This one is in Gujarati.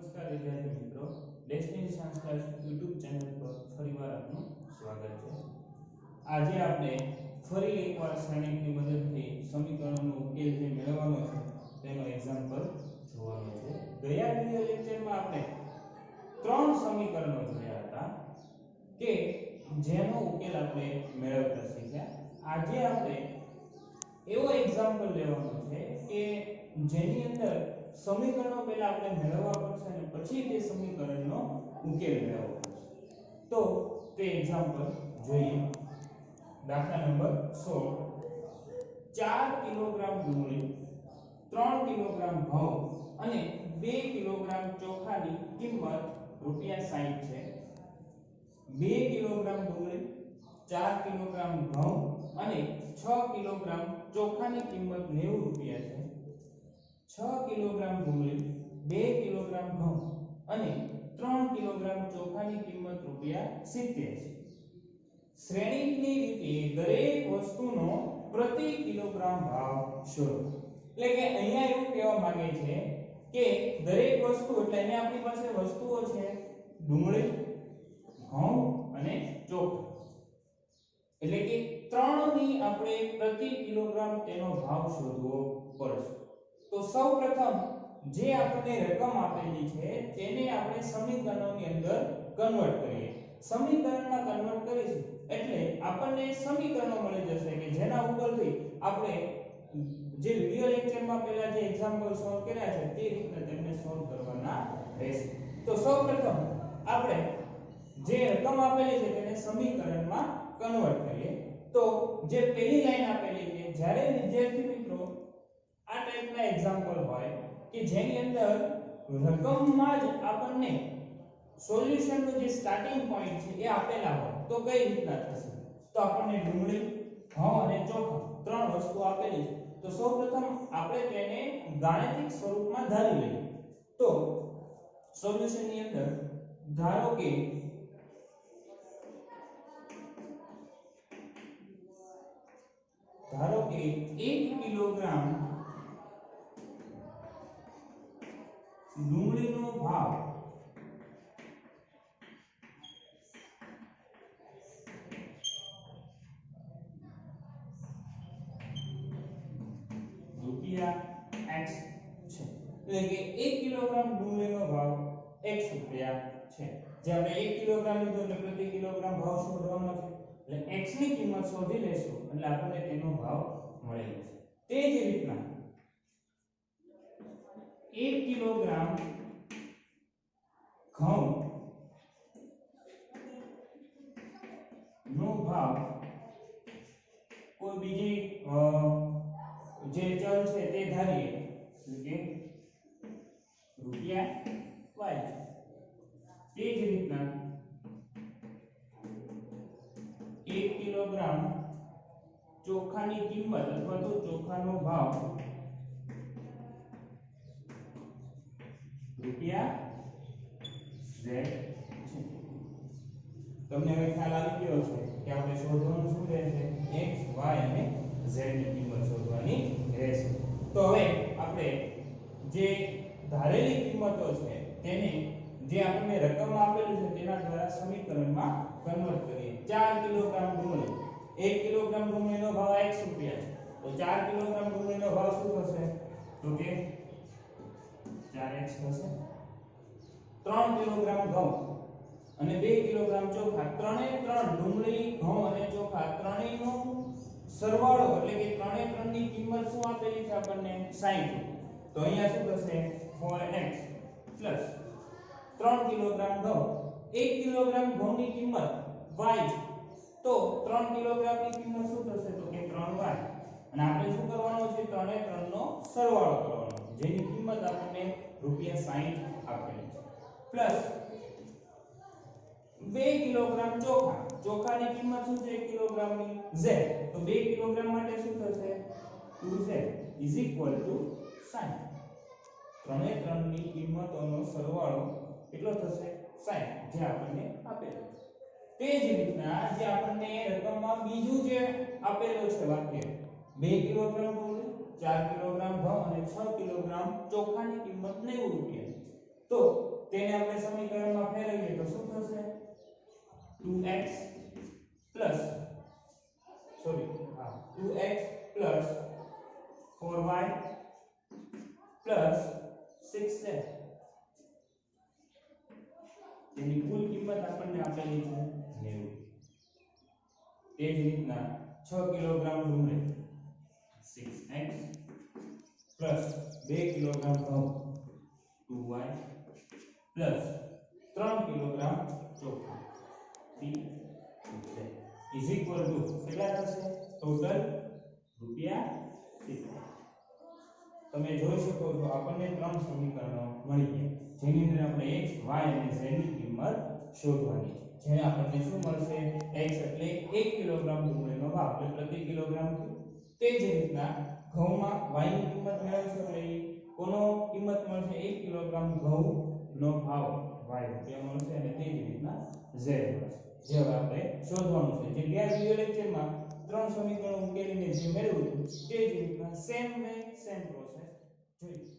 નમસ્કાર વિદ્યાર્થી મિત્રો, destiny science class YouTube channel પર ફરીવાર આપનું સ્વાગત છે। આજે આપણે ફરી એકવાર શ્રેણીકની મદદથી સમીકરણોનો ઉકેલ જે મેળવવાનો છે તેનો એક્ઝામ્પલ જોવાનો છે। ગયા વિડિયો લેક્ચરમાં આપણે ત્રણ સમીકરણો જોયા હતા કે જેનો ઉકેલ આપણે મેળવતા શીખ્યા। આજે આપણે એવો એક્ઝામ્પલ લેવાનો છે કે જેની અંદર સમીકરણો પહેલા આપણે મેળવવા પડશે અને પછી તે સમીકરણનો ઉકેલ મેળવવો પડશે। તો તે એક્ઝામ્પલ જોઈએ। દાખલા નંબર 16 4 કિલોગ્રામ ડુંગળી 3 કિલોગ્રામ ઘઉં અને 2 કિલોગ્રામ ચોખાની કિંમત ₹60 છે। 2 કિલોગ્રામ ડુંગળી 4 કિલોગ્રામ ઘઉં અને 6 કિલોગ્રામ ચોખાની કિંમત ₹90 છે। 6 કિલોગ્રામ ડુંગળી 2 કિલોગ્રામ ઘઉં અને 3 કિલોગ્રામ ચોખાની કિંમત ₹70 છે। શ્રેણીકની રીતે દરેક વસ્તુનો પ્રતિ કિલોગ્રામ ભાવ શોધો। એટલે કે અહીંયા એવું કહેવા માંગે છે કે દરેક વસ્તુ એટલે અહીંયા આપણી પાસે વસ્તુઓ છે ડુંગળી, ઘઉં અને ચોખા, એટલે કે ત્રણની આપણે પ્રતિ કિલોગ્રામ તેનો ભાવ શોધવો પડશે। તો સૌપ્રથમ જે આપણને રકમ આપેલી છે તેને આપણે સમીકરણોની અંદર કન્વર્ટ કરીએ। સમીકરણમાં કન્વર્ટ કરીશું એટલે આપણને સમીકરણો મળી જશે કે જેના ઉપરથી આપણે જે વિડિયો લેક્ચરમાં પહેલા જે એક્ઝામ્પલ સોલ્વ કર્યા છે તે રીતના તેમને સોલ્વ કરવાના રહેશે। તો સૌપ્રથમ આપણે જે રકમ આપેલી છે તેને સમીકરણમાં કન્વર્ટ કરીએ। તો જે પહેલી લાઈન આપેલી છે, જ્યારે વિદ્યાર્થી મિત્રો આ ટાઈપના એક્ઝામ્પલ હોય કે જેની અંદર રકમમાં જ આપણને સોલ્યુશનનો જે સ્ટાર્ટિંગ પોઈન્ટ છે એ આપેલા હોય તો કઈ રીતના થશે? તો આપણને ડુંગળી, ઘઉં અને ચોખા ત્રણ વસ્તુ આપેલી છે તો સૌપ્રથમ આપણે તેને ગાણિતિક સ્વરૂપમાં ધારી લઈએ। તો સોલ્યુશનની અંદર ધારો કે 1 કિલોગ્રામ ડુંગળીનો ભાવ ₹x છે। એટલે કે 1 કિલોગ્રામ ડુંગળીનો ભાવ x રૂપિયા છે। જે આપણે 1 કિલોગ્રામ લીધો એટલે પ્રતિ કિલોગ્રામ ભાવ શોધવાનો છે એટલે x ની કિંમત શોધી લેશું એટલે આપણને તેનો ભાવ મળી જશે। તે જ રીતના 1 કિલોગ્રામ ઘઉં નો ભાવ કોઈ બીજી જે ચલ છે તે ધારીએ કે ₹y છે। તે જ રીતના 1 કિલોગ્રામ ચોખાની કિંમત અથવા તો ચોખાનો ભાવ ₹z છે। તમને હવે ખ્યાલ આવી ગયો છે કે આપણે શોધવાનું શું રહેશે? x, y અને z ની કિંમત શોધવાની રહેશે। તો હવે આપણે જે ધારેલી કિંમતો છે તેને જે આપણને રકમ આપેલી છે તેના દ્વારા સમીકરણમાં કન્વર્ટ કરીએ। 4 કિલોગ્રામ ડુંગળી, 1 કિલોગ્રામ ડુંગળીનો ભાવ x રૂપિયા છે તો 4 કિલોગ્રામ ડુંગળીનો ભાવ શું થશે? તો કે 4x થશે। 3 કિલોગ્રામ ઘઉં અને 2 કિલોગ્રામ ચોખા, ત્રણે ત્રણ ડુંગળી, ઘઉં અને ચોખા ત્રણેયનો સરવાળો એટલે કે ત્રણે ત્રણની કિંમત શું આપેલી છે આપણને? 60। તો અહીંયા શું થશે? 4x 3 કિલોગ્રામ ઘઉં, 1 કિલોગ્રામ ઘઉંની કિંમત y છે તો 3 કિલોગ્રામની કિંમત શું થશે? તો કે 3y અને આપણે શું કરવાનું છે? ત્રણે ત્રણનો સરવાળો કરવાનો છે જેની કિંમત આપણને ₹60 આપેલી છે પ્લસ 2 કિલોગ્રામ ચોખા, ચોખાની કિંમત શું છે 1 કિલોગ્રામની? z તો 2 કિલોગ્રામ માટે શું થશે? 2z = 60। ત્રણે ત્રણની કિંમતોનો સરવાળો કેટલો થશે? 60 જે આપણને આપેલો છે। તે જ રીતના જે આપણને રકમમાં બીજું જે આપેલો છે વાક્ય 2 કિલોગ્રામ ડુંગળી, 4 કિલોગ્રામ ઘઉં અને 6 કિલોગ્રામ ચોખાની કિંમત ₹90 તો તેને આપણે સમીકરણમાં ફેરવીએ તો શું થશે 2x plus 4y plus 6z તેની કુલ કિંમત આપણને આપેલી છે 90. તે જ રીતના 6 કિલોગ્રામ ડુંગળી 6x પ્લસ 2 કિલોગ્રામ ઘઉં 2y પ્લસ 3 કિલોગ્રામ ચોખા 3z ઇઝ ઇક્વલ ટુ કેટલા થશે ટોટલ રૂપિયા 70. તમે જોઈ શકો છો આપણને ત્રણ સમીકરણો મળી ગયા જેની અંદર આપણે x y અને z ની કિંમત શોધવાની છે. જે આપણને શું મળશે x એટલે 1 કિલોગ્રામ ડુંગળીનો ભાવ એટલે પ્રતિ કિલોગ્રામ થયું. તે જ રીતના ઘઉંમાં y ની કિંમત મેળવશો એટલે કોનો કિંમત મળશે 1 કિલોગ્રામ ઘઉંનો ભાવ y રૂપિયા મળશે અને તે જ રીતના z મળશે. જે હવે આપણે શોધવાનું છે. જે ગયા વિડિયો લેક્ચરમાં ત્રણ સમીકરણો ઉકેલીને જે મેળવ્યું તે જ રીતના સેમ વે સેમ પ્રોસેસ જોઈએ.